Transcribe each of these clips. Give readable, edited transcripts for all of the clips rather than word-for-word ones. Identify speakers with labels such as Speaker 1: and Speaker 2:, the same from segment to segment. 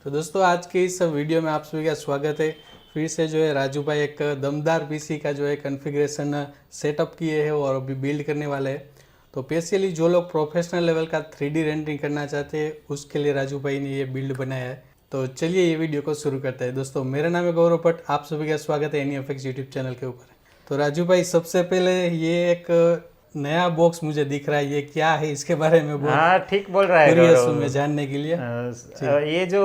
Speaker 1: तो दोस्तों आज के इस वीडियो में आप सभी का स्वागत है। फिर से जो है राजू भाई एक दमदार पीसी का जो है कॉन्फ़िगरेशन सेटअप किए हैं और अभी बिल्ड करने वाले हैं। तो स्पेशली जो लोग प्रोफेशनल लेवल का 3D रेंडरिंग करना चाहते हैं उसके लिए राजू भाई ने ये बिल्ड बनाया है। तो चलिए ये वीडियो को शुरू करते हैं। दोस्तों मेरा नाम है गौरव भट्ट, आप सभी का स्वागत है एनीएफएक्स यूट्यूब चैनल के ऊपर। तो राजू भाई सबसे पहले ये एक नया बॉक्स मुझे दिख रहा है, ये क्या है इसके बारे में बहुत
Speaker 2: हाँ, ठीक बोल रहा है
Speaker 1: क्यूरियस हूँ
Speaker 2: गौरव।
Speaker 1: मैं जानने के लिए।
Speaker 2: ये जो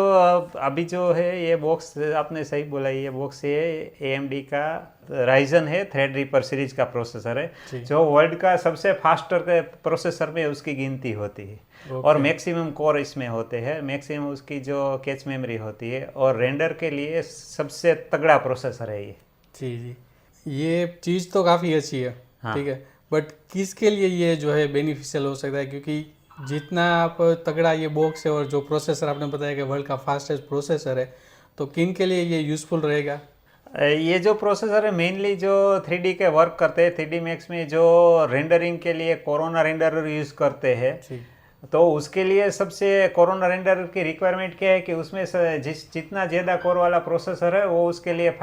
Speaker 2: अभी जो है ये बॉक्स आपने सही बोला, ये बॉक्स ये AMD का राइजन है थ्रेडरीपर सीरीज का प्रोसेसर है जो वर्ल्ड का सबसे फास्टर के प्रोसेसर में उसकी गिनती होती है। और मैक्सिमम कोर इसमें होते हैं, मैक्सिमम उसकी जो कैच मेमोरी होती है और रेंडर के लिए सबसे तगड़ा प्रोसेसर है ये।
Speaker 1: जी, ये चीज़ तो काफ़ी अच्छी है।
Speaker 2: हाँ।
Speaker 1: ठीक है, बट किसके लिए ये जो है बेनिफिशियल हो सकता है, क्योंकि जितना आप तगड़ा ये बॉक्स है और जो प्रोसेसर आपने बताया कि वर्ल्ड का फास्टेस्ट प्रोसेसर है, तो किन के लिए ये यूज़फुल रहेगा?
Speaker 2: ये जो प्रोसेसर है मेनली जो 3D के वर्क करते हैं, 3D मैक्स में जो रेंडरिंग के लिए कोरोना रेंडर यूज़ करते हैं, तो उसके लिए सबसे कोरोना रेंडर की रिक्वायरमेंट क्या है कि उसमें जितना ज़्यादा कोर वाला प्रोसेसर है वो उसके लिए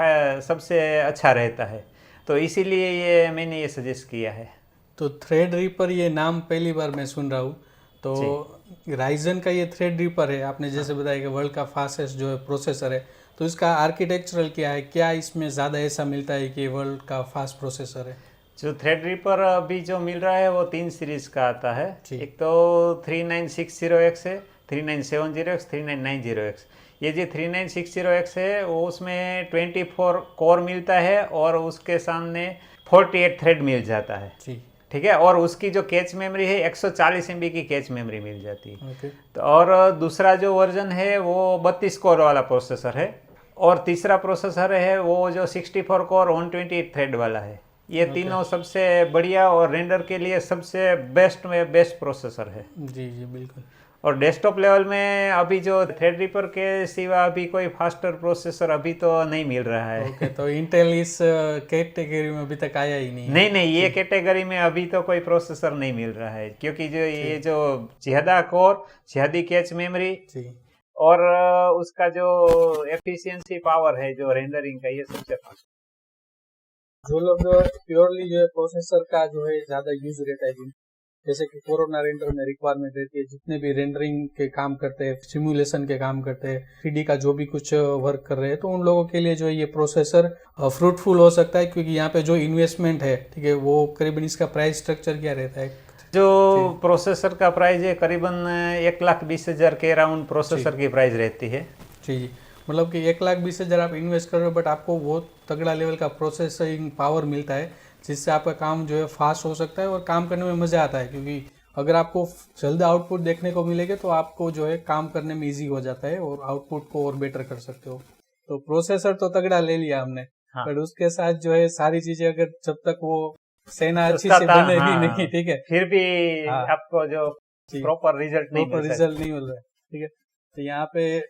Speaker 2: सबसे अच्छा रहता है। तो इसीलिए ये मैंने ये सजेस्ट किया है।
Speaker 1: तो थ्रेडरीपर ये नाम पहली बार मैं सुन रहा हूँ। तो राइजन का ये थ्रेडरीपर है, आपने जैसे बताया कि वर्ल्ड का फास्टेस्ट जो है प्रोसेसर है, तो इसका आर्किटेक्चरल क्या है, क्या इसमें ज़्यादा ऐसा मिलता है कि वर्ल्ड का फास्ट प्रोसेसर है?
Speaker 2: जो थ्रेडरीपर अभी जो मिल रहा है वो 3 सीरीज का आता है। एक तो 3960X है, 3970X, 3990X। ये जो 3960X है वो उसमें 24 कोर मिलता है और उसके सामने 48 थ्रेड मिल जाता है। ठीक है, और उसकी जो कैच मेमोरी है 140 MB की कैच मेमोरी मिल जाती है। तो और दूसरा जो वर्जन है वो 32 कोर वाला प्रोसेसर है और तीसरा प्रोसेसर है वो जो 64 कोर 128 थ्रेड वाला है। ये तीनों सबसे बढ़िया और रेंडर के लिए सबसे बेस्ट में बेस्ट प्रोसेसर है।
Speaker 1: जी बिल्कुल।
Speaker 2: और डेस्कटॉप लेवल में अभी जो थ्रेडरीपर के सिवा अभी कोई फास्टर प्रोसेसर अभी तो नहीं मिल रहा है।
Speaker 1: तो इंटेल इस कैटेगरी में अभी तक आया ही नहीं है?
Speaker 2: नहीं, ये कैटेगरी में अभी तो कोई प्रोसेसर नहीं मिल रहा है, क्योंकि जो ये जो ज्यादा कोर, ज्यादा कैच मेमोरी और उसका जो एफिशिएंसी पावर है जो रेंडरिंग का, ये सबसे फास्ट।
Speaker 1: जो लोग प्योरली जो है प्रोसेसर का जो है ज़्यादा यूज रहता है, जैसे कि कोरोना रेंडर में रिक्वायरमेंट रहती है, जितने भी रेंडरिंग के काम करते हैं, सिमुलेशन के काम करते हैं, 3D का जो भी कुछ वर्क कर रहे हैं, तो उन लोगों के लिए जो है ये प्रोसेसर फ्रूटफुल हो सकता है, क्योंकि यहाँ पे जो इन्वेस्टमेंट है, ठीक है, वो करीबन इसका प्राइस स्ट्रक्चर क्या रहता है?
Speaker 2: जो प्रोसेसर का प्राइस है करीबन 1,20,000 के अराउंड प्रोसेसर की प्राइस रहती है।
Speaker 1: जी, मतलब कि 1,20,000 आप इन्वेस्ट कर रहे हो, बट आपको बहुत तगड़ा लेवल का प्रोसेसिंग पावर मिलता है, जिससे आपका काम जो है फास्ट हो सकता है और काम करने में मज़ा आता है। क्योंकि अगर आपको जल्द आउटपुट देखने को मिलेगा तो आपको जो है काम करने में इजी हो जाता है और आउटपुट को और बेटर कर सकते हो। तो प्रोसेसर तो तगड़ा ले लिया हमने, बट उसके साथ जो है सारी चीज़ें अगर जब तक वो सेना अच्छी से बनेगी नहीं, ठीक है,
Speaker 2: फिर भी आपको जो प्रॉपर रिजल्ट नहीं
Speaker 1: मिल रहा है। ठीक है, तो यहाँ पे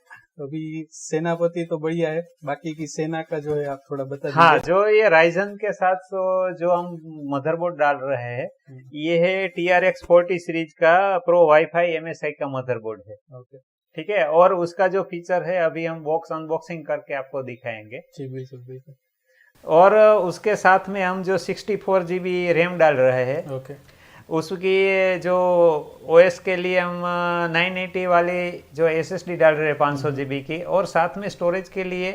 Speaker 1: अभी सेनापति तो बढ़िया है, बाकी की सेना का जो है आप थोड़ा बता दीजिए।
Speaker 2: हाँ, जो ये राइजन के साथ तो जो हम मदरबोर्ड डाल रहे हैं ये है TRX 40 सीरीज का प्रो वाईफाई MSI का मदरबोर्ड है। ठीक है, और उसका जो फीचर है अभी हम बॉक्स अनबॉक्सिंग करके आपको दिखाएंगे।
Speaker 1: जी बिल्कुल।
Speaker 2: और उसके साथ में हम जो 64 GB रैम डाल रहे हैं, उसकी जो OS के लिए हम 980 वाली जो SSD डाल रहे हैं 500 GB की, और साथ में स्टोरेज के लिए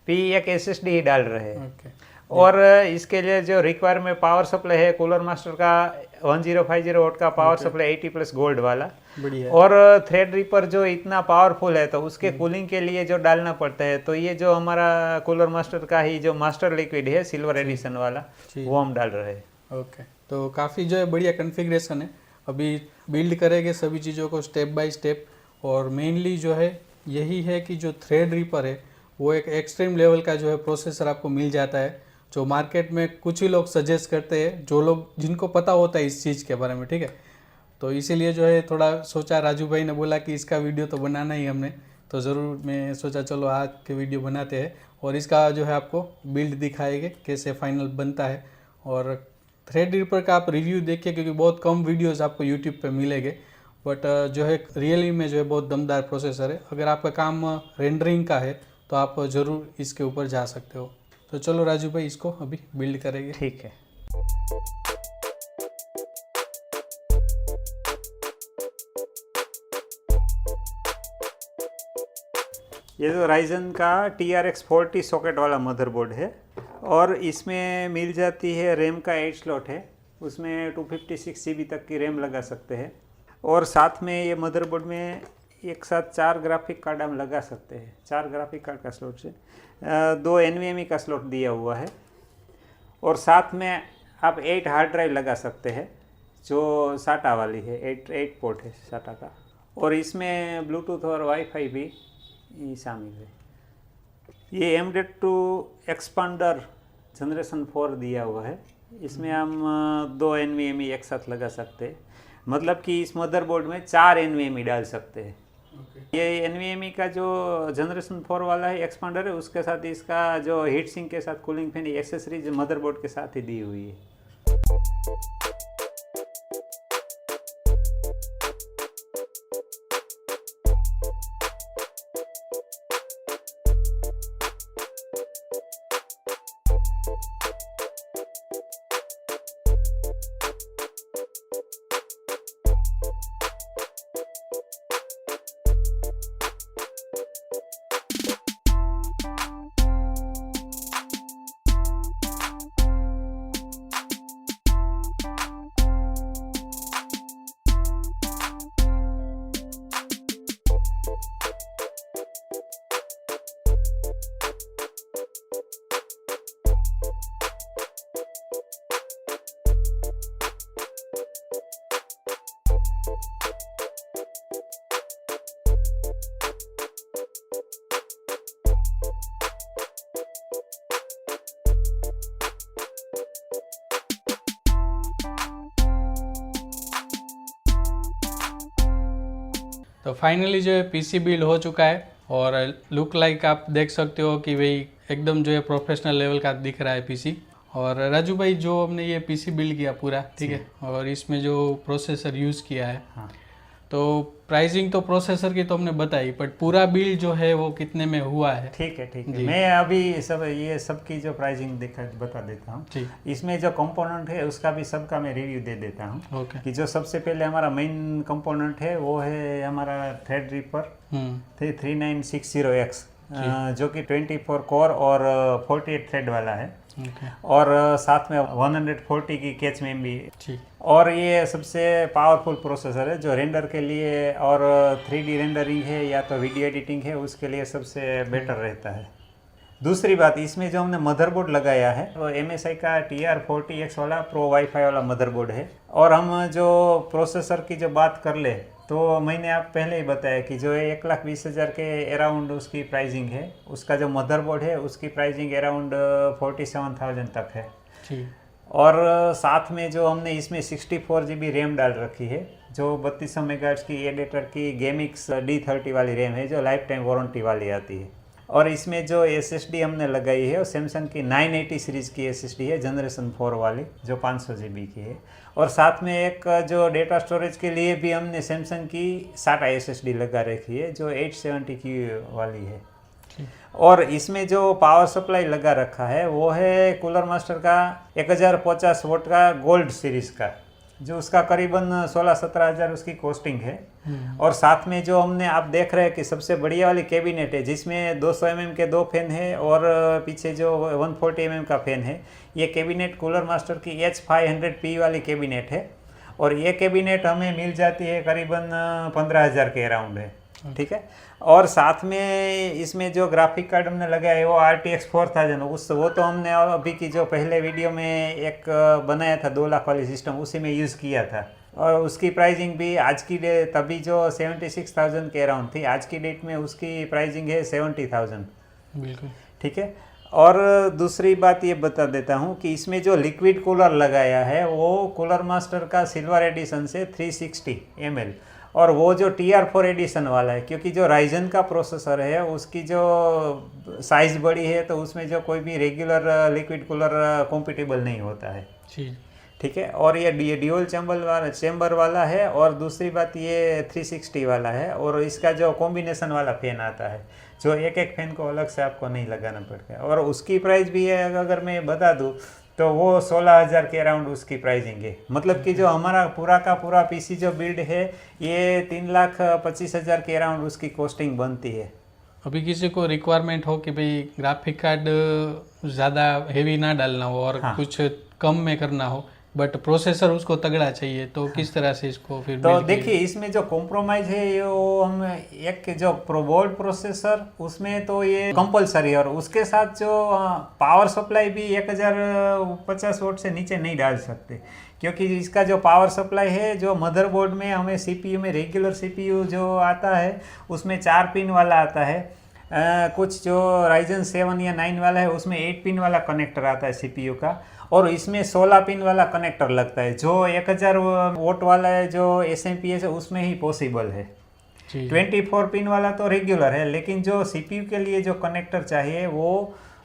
Speaker 2: भी एक SSD ही डाल रहे हैं। और इसके लिए जो रिक्वायरमेंट पावर सप्लाई है कूलर मास्टर का 1050 वाट का पावर सप्लाई 80+ गोल्ड वाला। और थ्रेडरीपर जो इतना पावरफुल है तो उसके कूलिंग के लिए जो डालना पड़ता है, तो ये जो हमारा कूलर मास्टर का ही जो मास्टर लिक्विड है सिल्वर एडिशन वाला, वो हम डाल रहे हैं।
Speaker 1: तो काफ़ी जो है बढ़िया कॉन्फ़िगरेशन है। अभी बिल्ड करेंगे सभी चीज़ों को स्टेप बाय स्टेप, और मेनली जो है यही है कि जो थ्रेडरीपर है वो एक एक्सट्रीम लेवल का जो है प्रोसेसर आपको मिल जाता है, जो मार्केट में कुछ ही लोग सजेस्ट करते हैं, जो लोग जिनको पता होता है इस चीज़ के बारे में। ठीक है, तो इसीलिए जो है थोड़ा सोचा, राजू भाई ने बोला कि इसका वीडियो तो बनाना ही हमने, तो ज़रूर मैं सोचा चलो आज के वीडियो बनाते हैं और इसका जो है आपको बिल्ड दिखाएंगे कैसे फाइनल बनता है। और थ्रेडरीपर का आप रिव्यू देखिए, क्योंकि बहुत कम वीडियोस आपको यूट्यूब पे मिलेंगे, बट जो है रियली में जो है बहुत दमदार प्रोसेसर है। अगर आपका काम रेंडरिंग का है तो आप ज़रूर इसके ऊपर जा सकते हो। तो चलो राजू भाई इसको अभी बिल्ड करेंगे।
Speaker 2: ठीक है। ये जो राइजन का TRX 40 सॉकेट वाला मदरबोर्ड है और इसमें मिल जाती है रैम का 8 स्लॉट है, उसमें 256 GB तक की रैम लगा सकते हैं। और साथ में ये मदरबोर्ड में एक साथ 4 ग्राफिक कार्ड हम लगा सकते हैं। 4 ग्राफिक कार्ड का स्लॉट से 2 NVMe का स्लॉट दिया हुआ है और साथ में आप 8 हार्ड ड्राइव लगा सकते हैं जो SATA वाली है, 8 पोर्ट है SATA का। और इसमें ब्लूटूथ और वाईफाई भी शामिल है। ये M.2 एक्सपांडर जनरेशन 4 दिया हुआ है, इसमें हम 2 NVMe एक साथ लगा सकते हैं, मतलब कि इस मदरबोर्ड में 4 NVMe डाल सकते हैं। ये NVMe का जो जनरेशन 4 वाला है एक्सपांडर है, उसके साथ इसका जो हीट सिंक के साथ कूलिंग फैन एक्सेसरीज मदरबोर्ड के साथ ही दी हुई है।
Speaker 1: तो फाइनली जो है पीसी बिल्ड हो चुका है और लुक लाइक आप देख सकते हो कि भाई एकदम जो है प्रोफेशनल लेवल का दिख रहा है पीसी। और राजू भाई जो हमने ये पीसी बिल्ड किया पूरा, ठीक है, और इसमें जो प्रोसेसर यूज़ किया है,
Speaker 2: हाँ।
Speaker 1: तो प्राइसिंग तो प्रोसेसर की तो हमने बताई, बट पूरा बिल्ड जो है वो कितने में हुआ है?
Speaker 2: ठीक है। मैं अभी ये सब की जो प्राइसिंग बता देता हूँ। इसमें जो कंपोनेंट है उसका भी सबका मैं रिव्यू दे देता हूँ। कि जो सबसे पहले हमारा मेन कंपोनेंट है वो है हमारा थ्रेड रीपर 3960X, जो कि 24 कोर और 48 थ्रेड वाला है। और साथ में 140 की कैच मेमोरी। और ये सबसे पावरफुल प्रोसेसर है जो रेंडर के लिए और 3D रेंडरिंग है या तो वीडियो एडिटिंग है उसके लिए सबसे बेटर रहता है। दूसरी बात, इसमें जो हमने मदरबोर्ड लगाया है वो MSI का TR40X वाला प्रो वाईफाई वाला मदरबोर्ड है। और हम जो प्रोसेसर की जो बात कर ले तो मैंने आप पहले ही बताया कि जो 1,20,000 के अराउंड उसकी प्राइसिंग है। उसका जो मदरबोर्ड है उसकी प्राइसिंग अराउंड 47,000 तक है। और साथ में जो हमने इसमें 64 GB रैम डाल रखी है जो 3200 मेगाहर्ट्ज़ की एडिटर की गेमिक्स D30 वाली रैम है जो लाइफ टाइम वारंटी वाली आती है। और इसमें जो SSD हमने लगाई है वो सैमसंग की 980 सीरीज़ की SSD है जनरेशन 4 वाली जो 500 GB की है। और साथ में एक जो डेटा स्टोरेज के लिए भी हमने सैमसंग की SATA SSD लगा रखी है जो 870 की वाली है। और इसमें जो पावर सप्लाई लगा रखा है वो है कूलर मास्टर का 1050 वोट का गोल्ड सीरीज़ का, जो उसका करीबन 16-17 हज़ार उसकी कॉस्टिंग है। और साथ में जो हमने आप देख रहे हैं कि सबसे बढ़िया वाली कैबिनेट है जिसमें 200 mm के 2 फैन है और पीछे जो 140 mm का फैन है। ये कैबिनेट कूलर मास्टर की H500P वाली कैबिनेट है और ये कैबिनेट हमें मिल जाती है करीबन 15,000 के अराउंड है। ठीक है। और साथ में इसमें जो ग्राफिक कार्ड हमने लगाया है वो RTX 4000 वो तो हमने अभी की जो पहले वीडियो में एक बनाया था 2 लाख वाली सिस्टम उसी में यूज़ किया था। और उसकी प्राइसिंग भी आज की डेट तभी जो 76,000 के अराउंड थी, आज की डेट में उसकी प्राइसिंग है 70,000। बिल्कुल ठीक है। और दूसरी बात ये बता देता हूँ कि इसमें जो लिक्विड कूलर लगाया है वो कूलर मास्टर का सिल्वर एडिशन से 360 ml और वो जो TR4 एडिशन वाला है, क्योंकि जो राइजन का प्रोसेसर है उसकी जो साइज़ बड़ी है तो उसमें जो कोई भी रेगुलर लिक्विड कूलर कॉम्पिटेबल नहीं होता है। ठीक है। और ये ड्यूअल चेम्बर वाला है, और दूसरी बात ये 360 वाला है, और इसका जो कॉम्बिनेशन वाला फैन आता है, जो एक एक फैन को अलग से आपको नहीं लगाना पड़ता। और उसकी प्राइस भी है, अगर मैं बता दूँ तो वो 16,000 के अराउंड उसकी प्राइसिंग है। मतलब कि जो हमारा पूरा का पूरा पीसी जो बिल्ड है, ये 3,25,000 के अराउंड उसकी कॉस्टिंग बनती है।
Speaker 1: अभी किसी को रिक्वायरमेंट हो कि भाई ग्राफिक कार्ड ज़्यादा हेवी ना डालना हो और
Speaker 2: हाँ।
Speaker 1: कुछ कम में करना हो, बट प्रोसेसर उसको तगड़ा चाहिए, तो किस तरह से इसको फिर
Speaker 2: तो
Speaker 1: build
Speaker 2: देखिए, इसमें जो कॉम्प्रोमाइज है ये वो हम एक जो बोर्ड प्रोसेसर उसमें तो ये कंपलसरी है, और उसके साथ जो पावर सप्लाई भी 1050 वोल्ट से नीचे नहीं डाल सकते, क्योंकि इसका जो पावर सप्लाई है जो मदरबोर्ड में हमें सीपीयू में रेगुलर सीपीयू जो आता है उसमें 4 पिन वाला आता है। कुछ जो Ryzen 7 या 9 वाला है उसमें 8 पिन वाला कनेक्टर आता है सीपीयू का, और इसमें 16 पिन वाला कनेक्टर लगता है। जो 1000 वोल्ट वाला है जो SMPS है उसमें ही पॉसिबल है। 24 पिन वाला तो रेगुलर है, लेकिन जो सीपीयू के लिए जो कनेक्टर चाहिए वो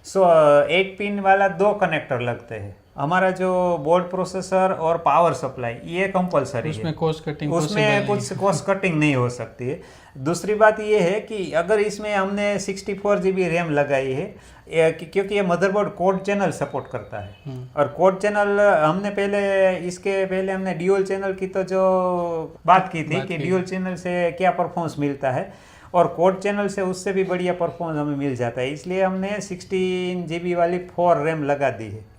Speaker 2: 8 पिन वाला 2 कनेक्टर लगते हैं। हमारा जो बोर्ड प्रोसेसर और पावर सप्लाई ये कंपलसरी है,
Speaker 1: उसमें कॉस्ट कटिंग
Speaker 2: उसमें कुछ कॉस्ट कटिंग नहीं हो सकती है। दूसरी बात ये है कि अगर इसमें हमने 64 GB रैम लगाई है, क्योंकि ये मदरबोर्ड कोड चैनल सपोर्ट करता है, और कोड चैनल हमने इसके पहले हमने ड्यूअल चैनल की तो जो बात की थी कि ड्यूअल चैनल से क्या परफॉर्मेंस मिलता है, और कोड चैनल से उससे भी बढ़िया परफॉर्मेंस हमें मिल जाता है। इसलिए हमने 16 GB वाली 4 रैम लगा दी है।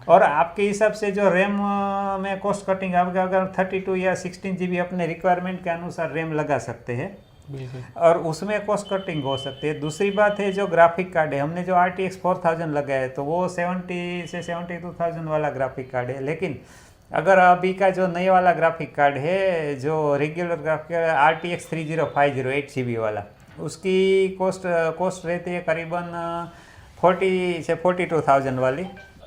Speaker 2: और आपके हिसाब से जो रैम में कॉस्ट कटिंग, आपका अगर 32 या 16 GB अपने रिक्वायरमेंट के अनुसार रैम लगा सकते हैं, और उसमें कॉस्ट कटिंग हो सकती है। दूसरी बात है जो ग्राफिक कार्ड है, हमने जो RTX 4000 लगाया है तो वो 70 से 72,000 वाला ग्राफिक कार्ड है। लेकिन अगर अभी का जो नए वाला ग्राफिक कार्ड है जो रेगुलर ग्राफिक RTX 3050 8 GB वाला, उसकी कॉस्ट रहती है करीबन 40 से 42,000 वाली,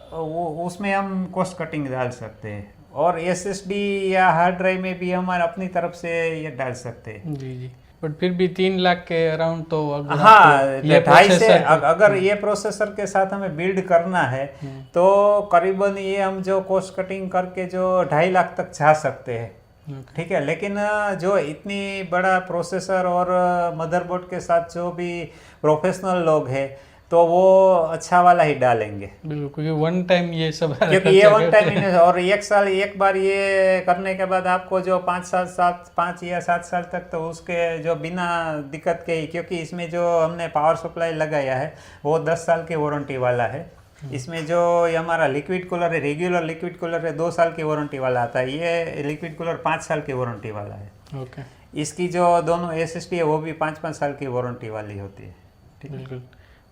Speaker 2: वो उसमें हम कॉस्ट कटिंग डाल सकते हैं। और SSD या हार्ड ड्राइव में भी हमारे अपनी तरफ से ये डाल सकते हैं।
Speaker 1: जी, बट फिर भी 3 लाख के अराउंड तो अगर
Speaker 2: हाँ, 2.5 से अगर ये प्रोसेसर के साथ हमें बिल्ड करना है तो करीबन ये हम जो कॉस्ट कटिंग करके जो 2.5 लाख तक जा सकते हैं। ठीक है, लेकिन जो इतनी बड़ा प्रोसेसर और मदरबोर्ड के साथ जो भी प्रोफेशनल लोग हैं तो वो अच्छा वाला ही डालेंगे,
Speaker 1: बिल्कुल, क्योंकि वन टाइम ये सब
Speaker 2: क्योंकि ये वन टाइम और एक साल एक बार ये करने के बाद आपको जो 5 या 7 साल तक तो उसके जो बिना दिक्कत के ही, क्योंकि इसमें जो हमने पावर सप्लाई लगाया है वो 10 साल की वारंटी वाला है। इसमें जो ये हमारा लिक्विड कूलर है, रेगुलर लिक्विड कूलर है 2 साल की वारंटी वाला आता है, ये लिक्विड कूलर 5 साल की वारंटी वाला है।
Speaker 1: ओके,
Speaker 2: इसकी जो दोनों SSD है वो भी 5 साल की वारंटी वाली होती है। ठीक है,
Speaker 1: बिल्कुल,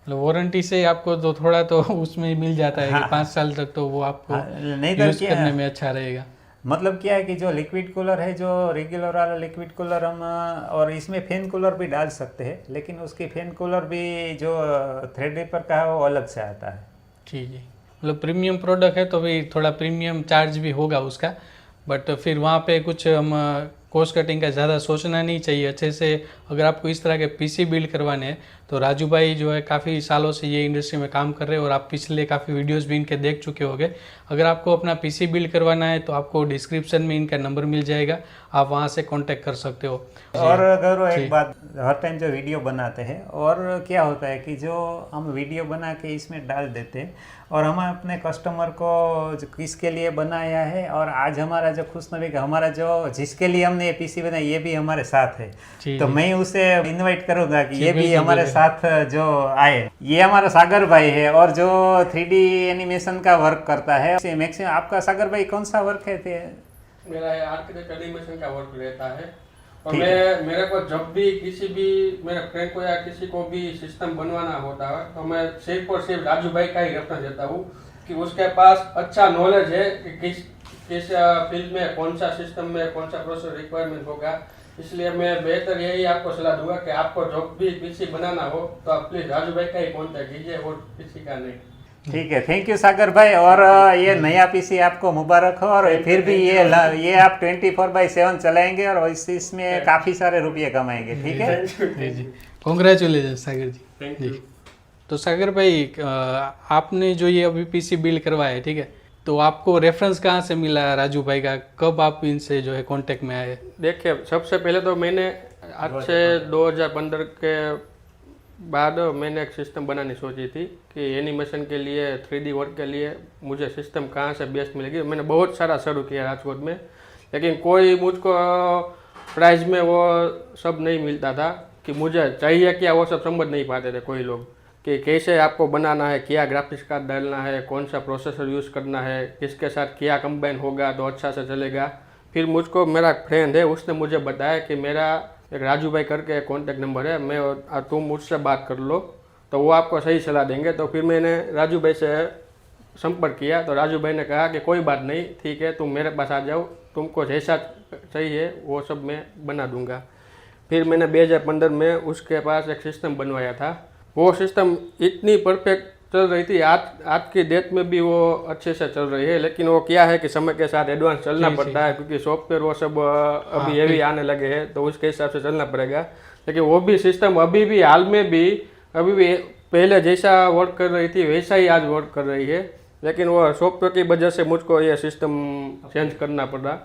Speaker 1: मतलब वारंटी से आपको तो थोड़ा तो उसमें मिल जाता है कि 5 साल तक तो वो आपको
Speaker 2: नहीं
Speaker 1: यूज करने में अच्छा रहेगा।
Speaker 2: मतलब क्या है कि जो लिक्विड कूलर है, जो रेगुलर वाला लिक्विड कूलर हम और इसमें फैन कूलर भी डाल सकते हैं, लेकिन उसकी फैन कूलर भी जो थ्रेडरिपर का है वो अलग से आता है।
Speaker 1: ठीक है, मतलब प्रीमियम प्रोडक्ट है तो फिर थोड़ा प्रीमियम चार्ज भी होगा उसका, बट फिर वहाँ पे कुछ हम कॉस्ट कटिंग का ज़्यादा सोचना नहीं चाहिए। अच्छे से अगर आपको इस तरह के पीसी बिल्ड करवाने हैं तो राजू भाई जो है काफ़ी सालों से ये इंडस्ट्री में काम कर रहे हैं और आप पिछले काफ़ी वीडियोस भी इनके देख चुके होंगे। अगर आपको अपना पीसी बिल्ड करवाना है तो आपको डिस्क्रिप्शन में इनका नंबर मिल जाएगा, आप वहाँ से कांटेक्ट कर सकते हो।
Speaker 2: और अगर एक बात, हर टाइम जो वीडियो बनाते हैं और क्या होता है कि जो हम वीडियो बना के इसमें डाल देते हैं और हम अपने कस्टमर को किसके लिए बनाया है, और आज हमारा जो खुशनबी का हमारा जो जिसके लिए हमने ये पीसी बनाया ये भी हमारे साथ है, तो मैं उसे इनवाइट करूंगा कि ये भी हमारे साथ जो आए। ये हमारा सागर भाई है और जो 3D एनिमेशन का वर्क करता है। मैक्सिमम आपका सागर भाई कौन सा वर्क है?
Speaker 3: मेरा आर्किटेक्ट एनिमेशन का वर्क रहता है, और मेरे को जब भी किसी भी मेरे फ्रेंड को या किसी को भी सिस्टम बनवाना होता है तो मैं सिर्फ और सिर्फ राजू भाई का ही रेफरेंस देता हूँ कि उसके पास अच्छा नॉलेज है कि किस फील्ड में कौन सा सिस्टम में कौन सा प्रोसेसर रिक्वायरमेंट होगा। इसलिए मैं बेहतर यही आपको सलाह दूंगा कि आपको जब भी पीसी बनाना हो तो आप प्लीज राजू भाई का ही कॉन्टेक्ट कीजिए और किसी का नहीं।
Speaker 2: ठीक है, थैंक यू सागर भाई। और ये नया पीसी आपको मुबारक हो, और फिर भी ये आप 24/7 चलाएंगे और इसमें काफ़ी सारे रुपये कमाएंगे। ठीक है
Speaker 1: जी, congratulation Sagar ji.
Speaker 3: Thank you.
Speaker 1: तो सागर भाई आपने जो ये अभी पीसी बिल्ड करवाया है, ठीक है, तो आपको रेफरेंस कहाँ से मिला राजू भाई का, कब आप इनसे जो है कांटेक्ट में आए?
Speaker 3: देखिए, सबसे पहले तो मैंने आज से 2015 के बाद मैंने एक सिस्टम बनानी सोची थी कि एनिमेशन के लिए, 3D वर्क के लिए मुझे सिस्टम कहाँ से बेस्ट मिलेगी। मैंने बहुत सारा शुरू किया राजकोट में, लेकिन कोई मुझको प्राइस में वो सब नहीं मिलता था कि मुझे चाहिए क्या, वो सब समझ नहीं पाते थे कोई लोग कि कैसे आपको बनाना है, क्या ग्राफिक्स कार्ड डालना है, कौन सा प्रोसेसर यूज़ करना है, किसके साथ क्या कंबाइन होगा तो अच्छा से चलेगा। फिर मुझको मेरा फ्रेंड है, उसने मुझे बताया कि मेरा एक राजू भाई करके कॉन्टेक्ट नंबर है, मैं तुम मुझसे बात कर लो तो वो आपको सही सलाह देंगे। तो फिर मैंने राजू भाई से संपर्क किया तो राजू भाई ने कहा कि कोई बात नहीं, ठीक है, तुम मेरे पास आ जाओ, तुमको जैसा चाहिए वो सब मैं बना दूंगा। फिर मैंने 2015 में उसके पास एक सिस्टम बनवाया था। वो सिस्टम इतनी परफेक्ट चल रही थी, आज की डेट में भी वो अच्छे से चल रही है, लेकिन वो क्या है कि समय के साथ एडवांस चलना पड़ता है, क्योंकि सॉफ्टवेयर वो सब अभी हेवी आने लगे हैं, तो उसके हिसाब से चलना पड़ेगा। लेकिन वो भी सिस्टम अभी भी हाल में भी अभी भी पहले जैसा वर्क कर रही थी वैसा ही आज वर्क कर रही है, लेकिन वो सॉफ्टवेयर की वजह से मुझको ये सिस्टम चेंज करना पड़ा।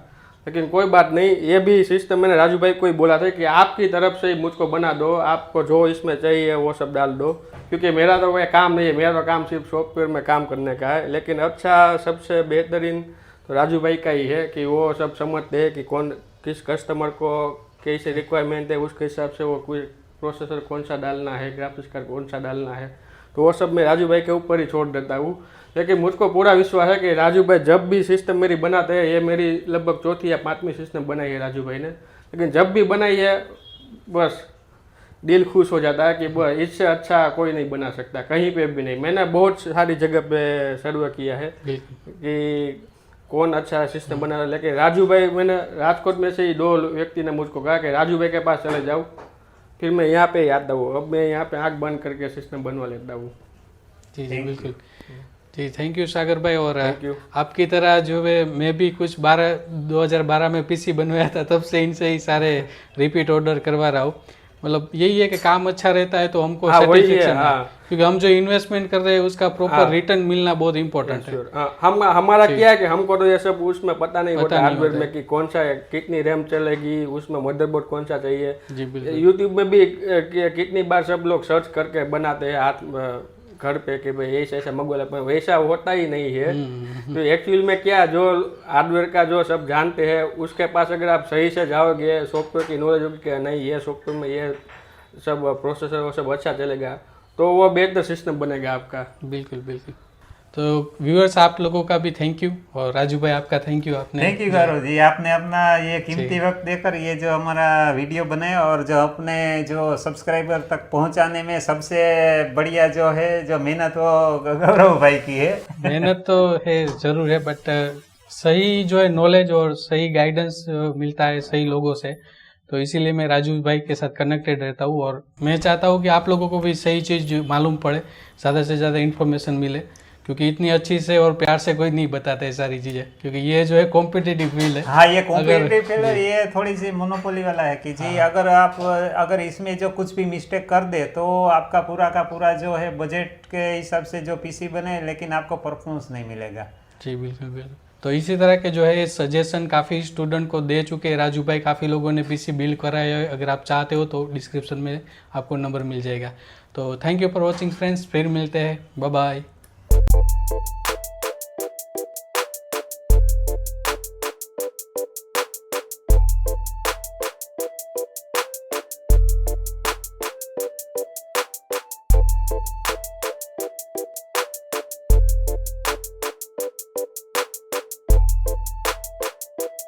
Speaker 3: लेकिन कोई बात नहीं, ये भी सिस्टम मैंने राजू भाई को ही बोला था कि आपकी तरफ से ही मुझको बना दो, आपको जो इसमें चाहिए वो सब डाल दो, क्योंकि मेरा तो वह काम नहीं है, मेरा तो काम सिर्फ सॉफ्टवेयर में काम करने का है। लेकिन अच्छा सबसे बेहतरीन तो राजू भाई का ही है कि वो सब समझते हैं कि कौन किस कस्टमर को कैसे रिक्वायरमेंट है, उसके हिसाब से वो कोई प्रोसेसर कौन सा डालना है, ग्राफिक्स कार्ड कौन सा डालना है, तो वो सब मैं राजू भाई के ऊपर ही छोड़ देता हूँ। लेकिन मुझको पूरा विश्वास है कि राजू भाई जब भी सिस्टम मेरी बनाते हैं, ये मेरी लगभग 4थी या 5वीं सिस्टम बनाई है राजू भाई ने, लेकिन जब भी बनाई है बस दिल खुश हो जाता है कि बस इससे अच्छा कोई नहीं बना सकता, कहीं पे भी नहीं। मैंने बहुत सारी जगह पे सर्वे किया है कि कौन अच्छा सिस्टम बना रहा है, लेकिन राजू भाई, मैंने राजकोट में से ही 2 व्यक्ति ने मुझको कहा कि राजू भाई के पास चले जाओ, फिर मैं यहाँ पे आता हूँ। अब मैं यहाँ पे आँख बंद करके सिस्टम बनवा लेता हूँ।
Speaker 1: जी जी बिल्कुल जी, थैंक यू सागर भाई। और
Speaker 3: Thank you.
Speaker 1: आपकी तरह जो है मैं भी कुछ 2012 में पीसी बनवाया था, तब से इनसे ही सारे रिपीट ऑर्डर करवा रहा हूँ। मतलब यही है कि काम अच्छा रहता है तो हमको सेटिस्फेक्शन है, क्योंकि हम जो इन्वेस्टमेंट कर रहे हैं उसका प्रॉपर रिटर्न मिलना बहुत इंपॉर्टेंट है।
Speaker 3: हमारा क्या है कि हमको तो ये सब उसमें पता नहीं होता हार्डवेयर में कि कौन सा कितनी रैम चलेगी, उसमें मदरबोर्ड कौन सा चाहिए।
Speaker 1: जी बिल्कुल।
Speaker 3: यूट्यूब में भी कितनी बार सब लोग सर्च करके बनाते हैं हाथ घर पे कि भाई ऐसा ऐसा मंगवा, पर वैसा होता ही नहीं है। तो एक्चुअल में क्या, जो हार्डवेयर का जो सब जानते हैं उसके पास अगर आप सही से जाओगे, सॉफ्टवेयर की नॉलेज होगी कि नहीं ये सॉफ्टवेयर में ये सब प्रोसेसर वो सब अच्छा चलेगा, तो वो बेहतर सिस्टम बनेगा आपका।
Speaker 1: बिल्कुल बिल्कुल। तो व्यूअर्स आप लोगों का भी थैंक यू, और राजू भाई आपका थैंक यू। आपने
Speaker 2: थैंक यू गौरव जी, आपने अपना ये कीमती वक्त देकर ये जो हमारा वीडियो बनाया और जो अपने जो सब्सक्राइबर तक पहुंचाने में सबसे बढ़िया जो है जो मेहनत वो गौरव भाई की है।
Speaker 1: मेहनत तो है जरूर है, बट सही जो है नॉलेज और सही गाइडेंस मिलता है सही लोगों से, तो इसीलिए मैं राजू भाई के साथ कनेक्टेड रहता हूँ। और मैं चाहता हूँ कि आप लोगों को भी सही चीज़ मालूम पड़े, ज़्यादा से ज़्यादा इन्फॉर्मेशन मिले, क्योंकि इतनी अच्छी से और प्यार से कोई नहीं बताता है सारी चीज़ें, क्योंकि ये जो है कॉम्पिटिटिव फील्ड है।
Speaker 2: हाँ, ये कॉम्पिटिटिव फील्ड है, ये थोड़ी सी मोनोपोली वाला है कि जी अगर इसमें जो कुछ भी मिस्टेक कर दे तो आपका पूरा का पूरा जो है बजट के हिसाब से जो पीसी बने, लेकिन आपको परफॉर्मेंस नहीं मिलेगा।
Speaker 1: जी बिल्कुल बिल्कुल। तो इसी तरह के जो है सजेशन काफ़ी स्टूडेंट को दे चुके हैं राजू भाई, काफ़ी लोगों ने पीसी बिल्ड कराया है। अगर आप चाहते हो तो डिस्क्रिप्शन में आपको नंबर मिल जाएगा। तो thank you for watching friends, फिर मिलते हैं, बाय बाय।